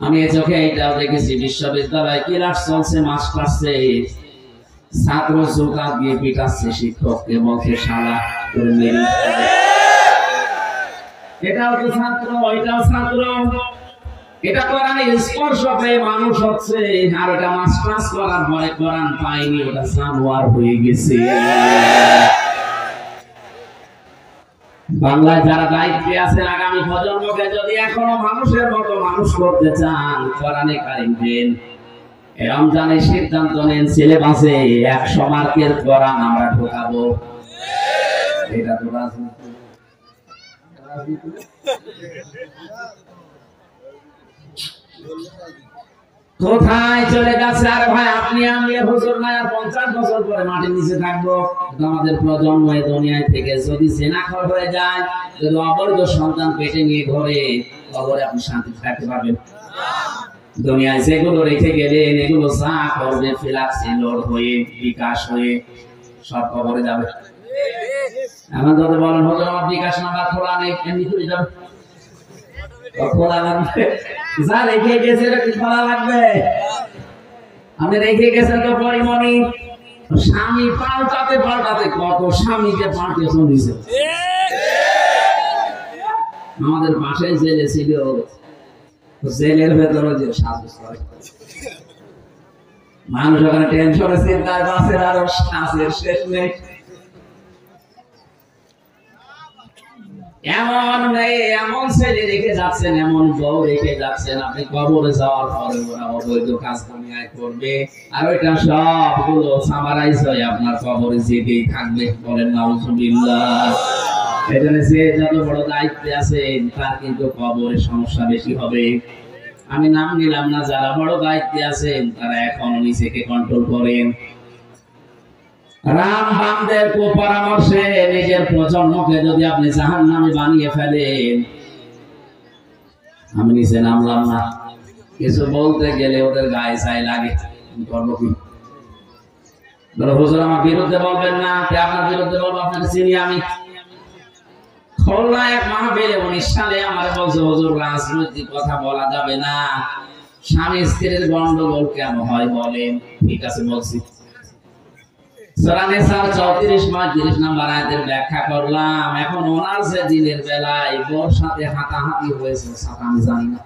A: আমি এই চোখে এইটাও দেখেছি বিশ্ববিদ্যালয়ে ক্লাস চলছে, মাস ক্লাসে ছাত্র জোকা দিয়ে পিটাচ্ছে শিক্ষককে, বলছে শালা করে মেরে। এটাও তো ছাত্র, ওইটাও ছাত্র। এটা কোরআনে স্পর্শ পেয়ে মানুষ হচ্ছে, আর ওটা মাস ক্লাস করার পরে কোরআন পায়নি, ওটা জানোয়ার হয়ে গেছে। বাংলায় যারা দায়িত্বে আছেন, আগামী প্রজন্মকে যদি এখনো মানুষের মতো মানুষ করতে চান, কোরআনে কারিম দেন। রমজানের সিদ্ধান্ত নেন সিলেবাসে 100 মার্কের কোরআন আমরা ঢোকাবো। এটা তো রাজনীতি। কোথায় চলে যাচ্ছে? আর ভাই আপনি আমি হুজুর না, আর 50 বছর পরে মাটির নিচে থাকবো। আমাদের প্রজন্ম এই দুনিয়ায় থেকে যদি জেনাখর হয়ে যায়, যদি অবৈধ সন্তান পেটে নিয়ে ঘরে, কবরে আপনি শান্তি থাকতে পারবেন? দুনিয়ায় যেগুলো রেখে গেলেন, এগুলো যা করবে ফিলাক্সি লোড হয়ে, বিকাশ হয়ে সব কবরে যাবে। এখন যদি বলেন হুজুর আমার বিকাশ নাম্বার খোলা নেই, এমনি করে যাবে, খোলা লাগবে। যা রেখে গেছে কি খোলা লাগবে? আপনি রেখে গেছেন তো পরিমণি, স্বামী পাল্টাতে পাল্টাতে কত স্বামীকে পাল্টে চলেছে। আমাদের পাশে জেলে ছিল, জেলের ভেতরে যে সাজু করে মানুষ ওখানে টেনশনে চিন্তায় বাঁচের আরো শ্বাসের শেষ নেই। এমন মেয়ে, এমন ছেলে রেখে যাচ্ছেন, এমন বউ রেখে যাচ্ছেন, আপনি কবরে যাওয়ার পরে ওরা অবৈধ কাজ দুনিয়ায় করবে, আর ওইটা সবগুলো সামারাইজ হয়ে আপনার কবরে যেতেই থাকবে। বলেন নাউজুবিল্লাহ। এজন্য যে যত বড় দায়িত্বে আছেন তার কিন্তু কবরে সমস্যা বেশি হবে। আমি নাম নিলাম না, যারা বড় দায়িত্বে আছেন তারা এখনো নিজেকে কন্ট্রোল করেন। রাম বামদের পরামর্শে নিজের প্রজন্মকে যদি আপনি জাহান্নামে বানিয়ে ফেলেন, আমি নিচে নামলাম না, কিছু বলতে গেলে ওদের গায়ে ছাই লাগে, করবো কি? হুজুর আমার বিরুদ্ধে বলবেন না, আপনার বিরুদ্ধে বলবো, আপনাকে চিনি আমি। খুলনা এক মাহফিলে 19 সালে আমার বলছে হুজুর রাজনৈতিক কথা বলা যাবে না, স্বামী স্ত্রীর গন্ডগোল কেন হয় বলেন। ঠিক আছে বলছি। সূরা নিসার 34-30 নম্বর আয়াতের ব্যাখ্যা করলাম। এখন ওনার যে দিনের বেলায় বোর সাথে হাতাহাতি হয়েছে, সাথে আমি জানি না।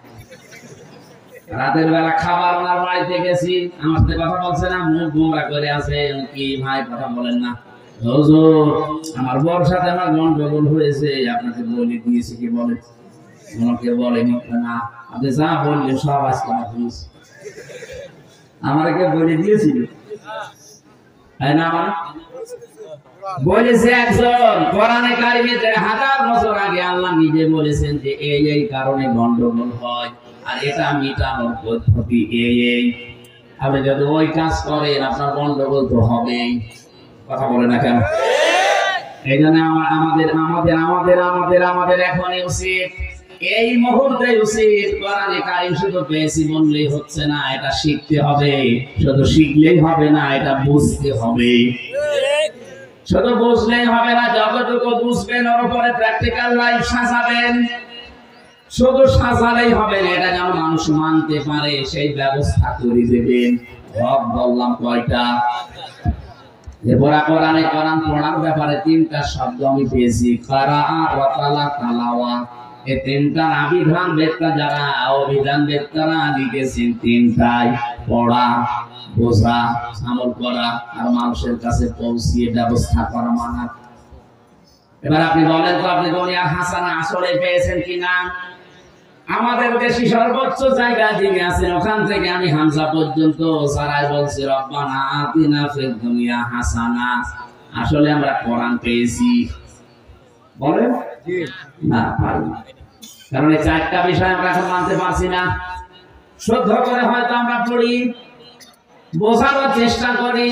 A: রাতের বেলা খাবার ওনার বাড়িতে গেছি, আমার সাথে কথা বলছে না, মুখ গোমরা করে আছে। কি ভাই কথা বলেন না? হুজুর আমার বোর সাথে আমার গন্ডগোল হয়েছে, আপনাকে বলে দিয়েছি। কি বলে? ওনাকে বলেনি না, আপনি যা বললেন সব আজকে আমার দিয়েছি। আমাকে বলে দিয়েছিল বলেছে একজন কোরআনে কারিমে 1000 বছর আগে আল্লাহ নিজে বলেছেন যে এই এই কারণে গন্ডগোল হয়, আর এটা মিটানোর পদ্ধতি এই। আপনি যদি ওই কাজ করেন আপনার গন্ডগোল তো হবেই। কথা বলে না কেন? এই জন্য আমাদের আমাদের আমাদের আমাদের আমাদের এখনই উচিত, এই মুহূর্তে উচিত কোরআনে কারিম শুধু পেয়েছি বললেই হচ্ছে না, এটা শিখতে হবে। শুধু শিখলেই হবে না, এটা বুঝতে হবে। শুধু বুঝলেই হবে না, যতটুকু বুঝবেন ওর উপরে প্র্যাকটিক্যাল লাইফ সাজাবেন। শুধু সাজালেই হবে না, এটা যেন মানুষ মানতে পারে সেই ব্যবস্থা করে দেবেন। হক বললাম কয়টা? এরপর কোরআনে কোরআন পড়ার ব্যাপারে তিনটা শব্দ আমি পেয়েছি, কারাআ ওয়া তালা, তালাওয়া। এই তিনটা অভিধান বেত্তা যারা অভিধান বেত্তারা লিখেছেন, তিনটাই পড়া, বোঝা, আমল করা আর মানুষের কাছে পৌঁছিয়ে ব্যবস্থা করা মানা। এবার আপনি বলেন তো, আপনি দুনিয়ার হাসানা আসলে পেয়েছেন কিনা? আমাদের দেশে সর্বোচ্চ জায়গা যিনি আছেন, ওখান থেকে আমি হামজা পর্যন্ত সারাই বলছি রব্বানা আতিনা ফিদ দুনিয়া হাসানা। আসলে আমরা কোরআন পেয়েছি? বলেন না, পারি না। কারণ এই চারটা বিষয় আমরা এখন মানতে পারছি না। শুদ্ধ করে হয়তো আমরা পড়ি, বোঝানোর চেষ্টা করি,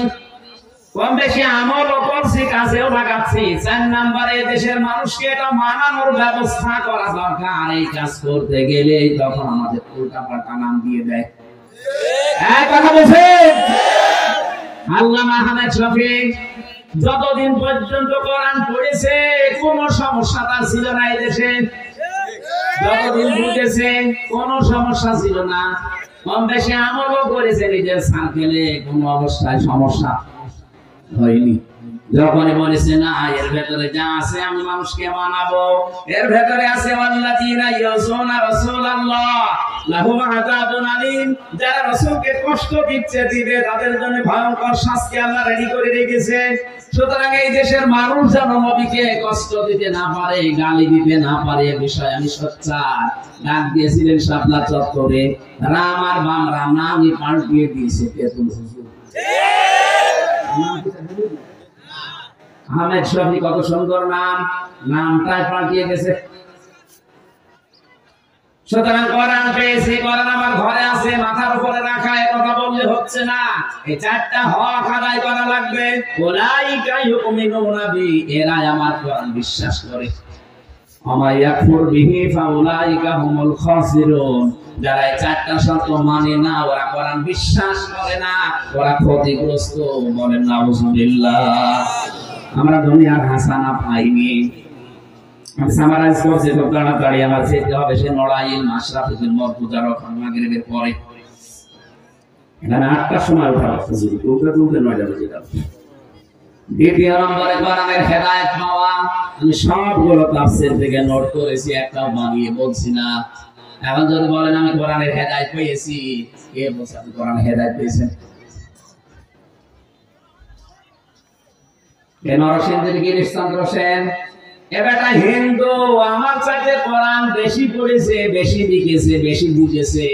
A: কম বেশি আমলও করছি, কাজেও লাগাচ্ছি। 4 নম্বরে দেশের মানুষকে এটা মানানোর ব্যবস্থা করা দরকার। এই কাজ করতে গেলে তখন আমাদের উল্টা পাল্টা নাম দিয়ে দেয়। এক কথা বলছেন আল্লামা আহমেদ শফিক যতদিন পর্যন্ত কোরআন পড়েছে কোনো সমস্যা তার ছিল না এই দেশে। যতদিন বুঝেছে কোনো সমস্যা ছিল না। কম বেশি আমলও করেছে নিজের সার্কেলে, কোনো অবস্থায় সমস্যা হয়নি। যখনই বলেছে না এর ভেতরে যা আছে আমি মানুষকে মানাবো, এর ভেতরে আছে ওয়াল্লাযীনা ইয়াসুনা রাসূলুল্লাহ লাহুম আযাবুন আলীম, যারা রাসূলকে কষ্ট দিচ্ছে, দিবে, তাদের জন্য ভয়ঙ্কর শাস্তি আল্লাহ রেডি করে রেখেছে। সুতরাং এই দেশের মানুষ যেন নবীকে কষ্ট দিতে না পারে, গালি দিতে না পারে, এ বিষয়ে আমি সোচ্চার। ডাক দিয়েছিলেন শাপলা চত্বরে, রাম আর বাম রাম নামই পাল্টিয়ে দিয়েছে তেতুল হুজুর। আহমেদ শফি কত সুন্দর নাম, নামটাই পাল্টিয়ে গেছে। সুতরাং কোরআন পেয়েছি, কোরআন আমার ঘরে আছে, মাথার উপরে রাখা, এ কথা বললে হচ্ছে না। এই চারটা হক আদায় করা লাগবে। উলাইকা ইউমিনুনা বি, এরা আমার কোরআন বিশ্বাস করে। ওয়া ইয়াকফুর বিহি ফাউলাইকা হুমুল খাসিরুন, যারা এই চারটা শর্ত মানে না, ওরা কোরআন বিশ্বাস করে না, ওরা ক্ষতিগ্রস্ত। বলেন নাউজুবিল্লাহ। আমরা দুনিয়ার হাসানা পাইনি। আমি সামারাইজ করছি তো তাড়াতাড়ি, আমার যেতে হবে সে নড়াইল মাশরাফুল মরতুজা রকম মাগরিবের পরে। এখানে 8টার সময় উঠা লাগছে, তুলতে 9টা বেজে গেল। দ্বিতীয় নম্বরে কোরআনের হেদায়েত পাওয়া। আমি সবগুলো তাফসীর থেকে নোট করেছি, একটাও বানিয়ে বলছি না। এখন যদি বলেন আমি কোরআনের হেদায়েত পেয়েছি, কে বলছে আপনি কোরআনের হেদায়েত পেয়েছেন? নরসিংদীর গিরিশচন্দ্র সেন, এ বেটা হিন্দু, আমার চাইতে কোরআন বেশি পড়েছে, বেশি লিখেছে, বেশি বুঝেছে।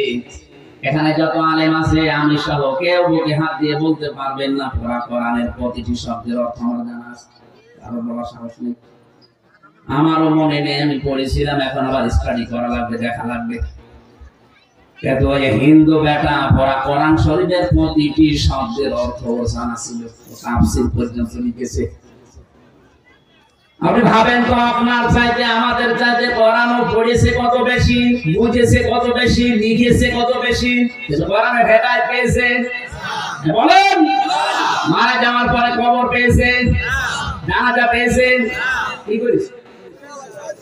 A: এখানে যত আলেম আছে আমি সহ কেউ বুকে হাত দিয়ে বলতে পারবেন না পুরা কোরআনের প্রতিটি শব্দের অর্থ আমার জানা আছে। কারো বলার সাহস নেই, আমারও মনে নেই, আমি পড়েছিলাম, এখন আবার স্টাডি করা লাগবে, দেখা লাগবে। কিন্তু এই হিন্দু বেটা পড়া কোরআন শরীফের প্রতিটি শব্দের অর্থ জানা ছিল, তাফসীর পর্যন্ত লিখেছে। আপনি ভাবেন তো, আপনার চাইতে আমাদের চাইতে কোরআনও পড়েছে কত বেশি, বুঝেছে কত বেশি, লিখেছে কত বেশি, কোরআনের হেদায়েত পেয়েছে। বলেন, মারা যাওয়ার পরে কবর পেয়েছে, জানাজা পেয়েছে, কি করেছে?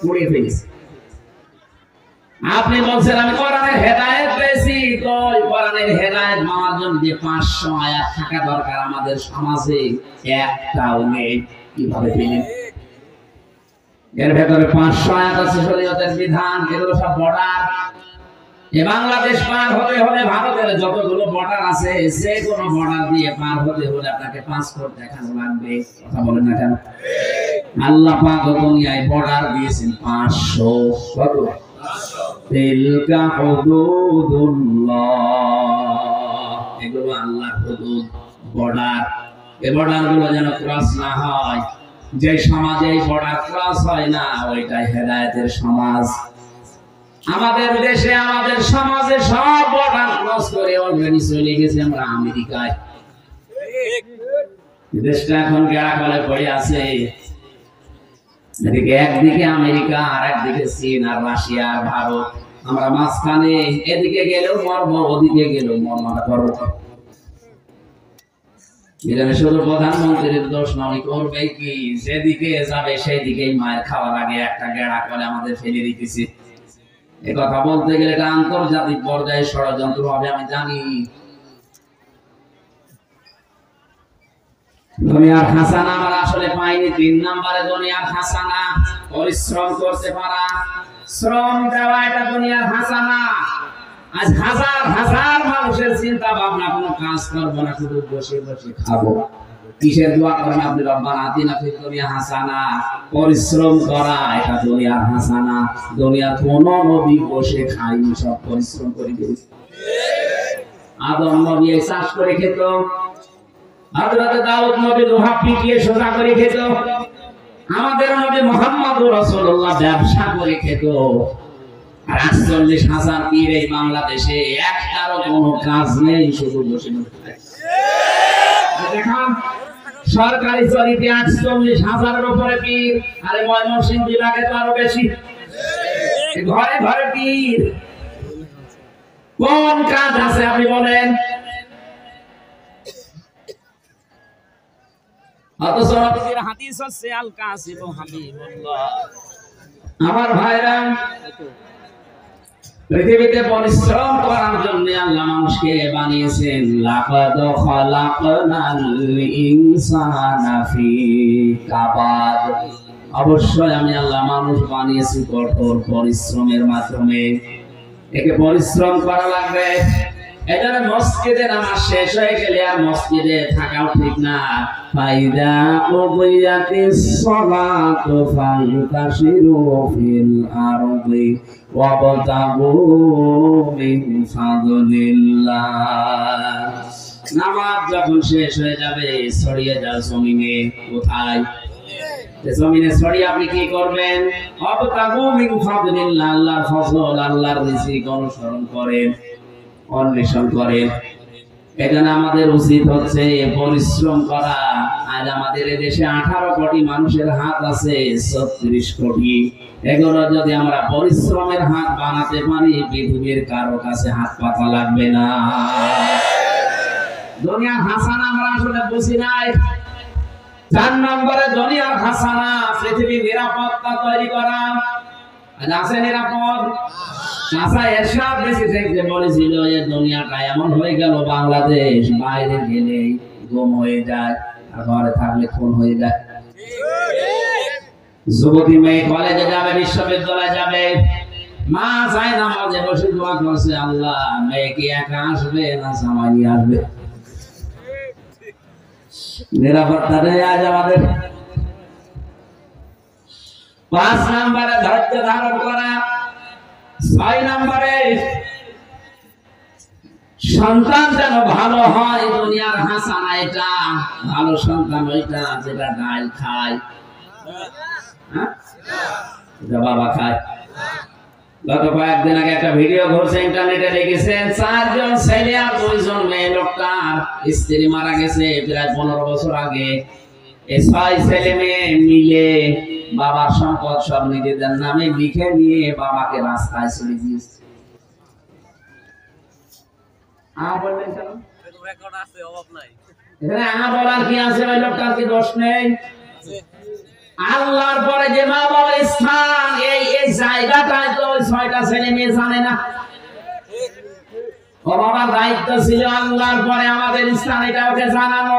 A: পড়ে ফেলেছে। আপনি বলছেন আমি কোরআনের হেদায়েত পেয়েছি, তো কোরআনের হেদায়েত পাওয়ার জন্য যে 500 আয়াত থাকা দরকার আমাদের সমাজে একটাও নেই। কিভাবে পেলেন? এর ভেতরে 500 আয়াত আছে শরীয়তের বিধান, এগুলো সব বর্ডার। এই বাংলাদেশ পার হতে হলে ভারতের যতগুলো বর্ডার আছে, যে কোনো বর্ডার দিয়ে পার হতে হলে আপনাকে পাসপোর্ট দেখানো লাগবে। কথা বলেন না কেন? আল্লাহ পাক দুনিয়ায় বর্ডার দিয়েছেন 500। কত? তিলকা হুদুদুল্লাহ, এগুলো আল্লাহর হুদুদ, বর্ডার। এই বর্ডারগুলো যেন ক্রস না হয়। যে সমাজে বর্ডার ক্রস হয় না, ওইটাই হেদায়েতের সমাজ। আমাদের দেশে, আমাদের সমাজে সব বর্ডার ক্রস করে অলরেডি চলে গেছে আমরা আমেরিকায়। দেশটা এখন গেড়াকলে পড়ে আছে। এদিকে একদিকে আমেরিকা, আর একদিকে চীন আর রাশিয়া আর ভারত, আমরা মাঝখানে। এদিকে গেলেও মরবো, ওদিকে গেলেও মরবো। এখানে শুধু প্রধানমন্ত্রীর দোষ নয়, করবে কি যেদিকে যাবে সেই দিকেই মায়ের খাওয়ার আগে একটা গেড়া করে আমাদের ফেলে দিতেছি। এ কথা বলতে গেলে এটা আন্তর্জাতিক পর্যায়ে ষড়যন্ত্র হবে আমি জানি। দুনিয়ার হাসানা আমরা আসলে পাইনি। 3 নম্বরে দুনিয়ার হাসানা পরিশ্রম করতে পারা, শ্রম দেওয়া, এটা দুনিয়ার হাসানা। আজ হাজার হাজার মানুষের চিন্তা ভাবনা, কোনো কাজ করবো না, শুধু বসে বসে খাবো। কিসের দোয়া করেন আপনি? রব্বানা আতিনা ফিদ দুনিয়া হাসানা। পরিশ্রম করা এটা দুনিয়ার হাসানা। দুনিয়ার কোন নবী বসে খায়নি, সব পরিশ্রম করে দিয়েছে। আদম নবী চাষ করে খেত, হযরত দাউদ নবী লোহা পিটিয়ে সোজা করে খেত, আমাদের নবী মুহাম্মদুর রাসূলুল্লাহ ব্যবসা করে খেত। আর 48,000 পীর এই বাংলাদেশে একটারও কোনো কাজ নেই, শুধু বসে বসে। দেখুন সরকারি চরিতে 48,000-এর উপরে পীর, আরে ময়মনসিংহ বিভাগে তো আরো বেশি। ঘরে ঘরে পীর, কোন কাজ আছে আপনি বলেন? অথচ নবীর হাদিস হচ্ছে আল কাসিব হাবিবুল্লাহ। আমার ভাইরা, পৃথিবীতে পরিশ্রম করার জন্য আল্লাহ মানুষকে বানিয়েছেন। লাকাদ খালাকনাল ইনসানা ফি কাবাদ। অবশ্যই আমি আল্লাহ মানুষ বানিয়েছি কঠোর পরিশ্রমের মাধ্যমে। একে পরিশ্রম করা লাগবে। এজন্য মসজিদে নামাজ শেষ হয়ে গেলে আর মসজিদে থাকাও ঠিক না। ফাইদা কুদিয়াতিস সালাতু ফান্তাশিরু ফিল আরদি ওয়াবতাগু মিন ফাদলিল্লাহ। নামাজ যখন শেষ হয়ে যাবে, ছড়িয়ে যাও জমিনে। কোথায়? জমিনে ছড়িয়ে আপনি কি করবেন? ওয়াবতাগু মিন ফাদলিল্লাহ, আল্লাহর ফজল, আল্লাহর রিজিক অনুসরণ করেন, অন্বেষণ করেন। এখানে আমাদের উচিত হচ্ছে পরিশ্রম করা। আজ আমাদের দেশে 18 কোটি মানুষের হাত আছে, 36 কোটি। এগুলো যদি আমরা পরিশ্রমের হাত বানাতে পারি, পৃথিবীর কারো কাছে হাত পাতা লাগবে না। দুনিয়ার হাসানা আমরা আসলে বুঝি নাই। 4 নম্বরে দুনিয়ার হাসানা পৃথিবীর নিরাপত্তা তৈরি করা। আজ আছে নিরাপদ? চাচা এরশাদ বেশি থেকে বলেছিল যে দুনিয়াটা এমন হয়ে গেল, বাংলাদেশ বাইরে গেলে গুম হয়ে যায়, আর ঘরে থাকলে খুন হয়ে যায়। যুবতী মেয়ে কলেজে যাবে, বিশ্ববিদ্যালয়ে যাবে, মা চায় নামাজে বসে দোয়া করছে, আল্লাহ মেয়ে কি একা আসবে না জামাই নিয়ে আসবে? নিরাপত্তা নেই আজ আমাদের। 5 নম্বরে ধৈর্য ধারণ করা। 6 নম্বরে সন্তান যেন ভালো হয়, দুনিয়ার হাসানা এটা। ভালো সন্তান ওইটা যেটা ডাল খায়, বাবা খায়। গত কয়েকদিন আগে একটা ভিডিও ঘুরছে ইন্টারনেটে, লিখেছেন 4 জন ছেলে আর 2 জন মেয়ে। লোকটার স্ত্রী মারা গেছে প্রায় 15 বছর আগে। এই 6 ছেলে মেয়ে মিলে বাবার সম্পদ সব নিজেদের নামে লিখে নিয়ে বাবাকে রাস্তায় ছেড়ে দিয়েছে। বললেন কেন? এখানে বলার কি আছে? ওই লোকটার কি দোষ নেই? আল্লাহর পরে যে মা বাবার স্থান, এই জায়গাটায় তো ওই 6টা ছেলে মেয়ে জানে না। ও বাবার দায়িত্ব ছিল আল্লাহর পরে আমাদের স্থান এটা ওকে জানানো।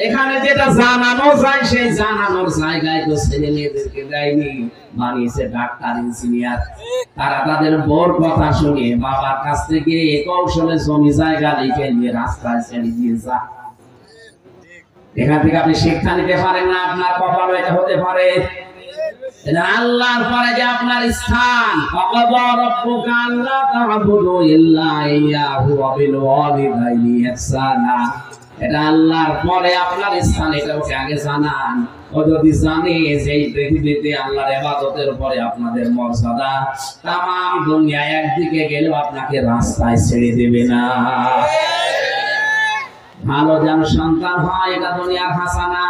A: এখানে যেটা জানানো যায় সেই জানানোর জায়গায় তো ছেলে মেয়েদেরকে দেয়নি, বানিয়েছে ডাক্তার, ইঞ্জিনিয়ার। তারা তাদের বড় কথা শুনে বাবার কাছ থেকে কৌশলে জমি জায়গা লিখে নিয়ে রাস্তায় ছেড়ে দিয়ে যা। এখান থেকে আপনি শিক্ষা নিতে পারেন না, আপনার কপাল এটা হতে পারে। আল্লাহর পরে যে আপনার স্থান, ওয়াকাদা রাব্বুকা আল্লা তা'বুদু ইল্লা ইয়্যাহু ওয়া বিল ওয়ালিদাইনি ইহসানা। এটা আল্লাহর পরে আপনার স্থান, এটা ওকে আগে জানান। ও যদি জানে যে এই পৃথিবীতে আল্লাহর ইবাদতের পরে আপনাদের মর্যাদা, তামাম দুনিয়া একদিকে গেলেও আপনাকে রাস্তায় ছেড়ে দেবে না। ভালো যেন সন্তান হয়, এটা দুনিয়ার হাসানা।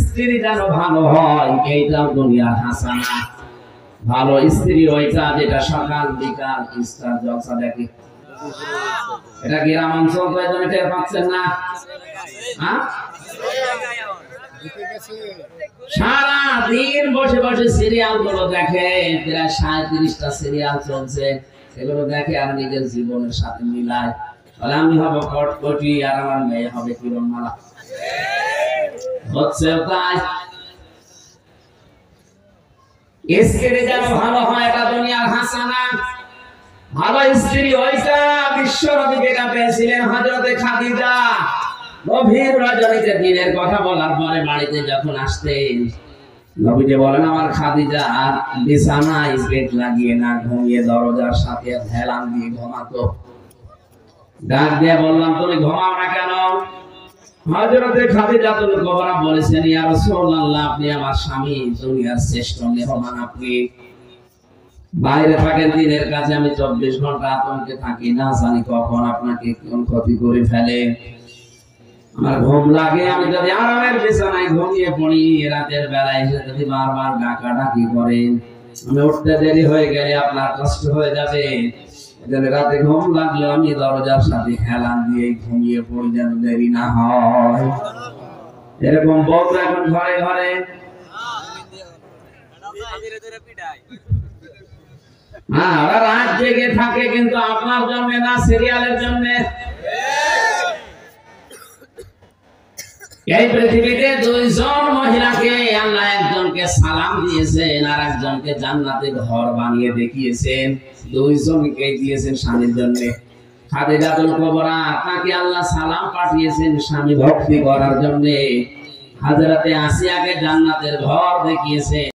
A: স্ত্রী যেন ভালো হয়, এইটাও দুনিয়ার হাসানা। ভালো স্ত্রী ওইটা যেটা সকাল বিকাল ইস্তার জলসা দেখে। এটা গ্রাম অঞ্চল তো এজন্য টের পাচ্ছেন না। সারা দিন বসে বসে সিরিয়াল গুলো দেখে, প্রায় 37টা সিরিয়াল চলছে, এগুলো দেখে আর নিজের জীবনের সাথে মিলায়। তাহলে আমি হব কটকটি আর আমার মেয়ে হবে কিরণমালা। হচ্ছে তাই স্ত্রী যেন ভালো হয়, এটা দুনিয়ার হাসানা। ভালো স্ত্রী ওইটা বিশ্ব নবী যেটা পেয়েছিলেন হযরতে খাদিজা। গভীর রজনীতে দিনের কথা বলার পরে বাড়িতে যখন আসতেন, নবীজি বলেন, আমার খাদিজা বিছানায় বেড লাগিয়ে না ঘুমিয়ে দরজার সাথে হেলান দিয়ে ঘুমাতো। ডাক দিয়ে বললাম, তুমি ঘুমাও না কেন? হযরতে খাদিজাতুল কুবরা বলেছেন, ইয়া রাসূলুল্লাহ, আপনি আমার স্বামী, দুনিয়ার শ্রেষ্ঠ মেহমান আপনি। বাইরে থাকেন দিনের কাছে, আমি 24 ঘন্টা আতঙ্কে থাকি, না জানি কখন আপনাকে কোন ক্ষতি করে ফেলে। আমার ঘুম লাগে, আমি যদি আরামের বিছানায় ঘুমিয়ে পড়ি, রাতের বেলায় এসে যদি বারবার ডাকাডাকি করেন, আমি উঠতে দেরি হয়ে গেলে আপনার কষ্ট হয়ে যাবে। এজন্য রাতে ঘুম লাগলে আমি দরজার সাথে হেলান দিয়ে ঘুমিয়ে পড়ি, যেন দেরি না হয়। এরকম বউ এখন ঘরে ঘরে। হ্যাঁ, ওরা রাত জেগে থাকে, কিন্তু আপনার জন্য না, সিরিয়ালের জন্য। এই পৃথিবীতে দুইজন মহিলাকে আল্লাহ একজনকে সালাম দিয়েছেন আর একজনকে জান্নাতে ঘর বানিয়ে দেখিয়েছেন। দুইজনকে দিয়েছেন স্বামীর জন্য। খাদিজাতুল কুবরা, তাকে আল্লাহ সালাম পাঠিয়েছেন স্বামী ভক্তি করার জন্য। হযরতে আসিয়াকে জান্নাতের ঘর দেখিয়েছেন।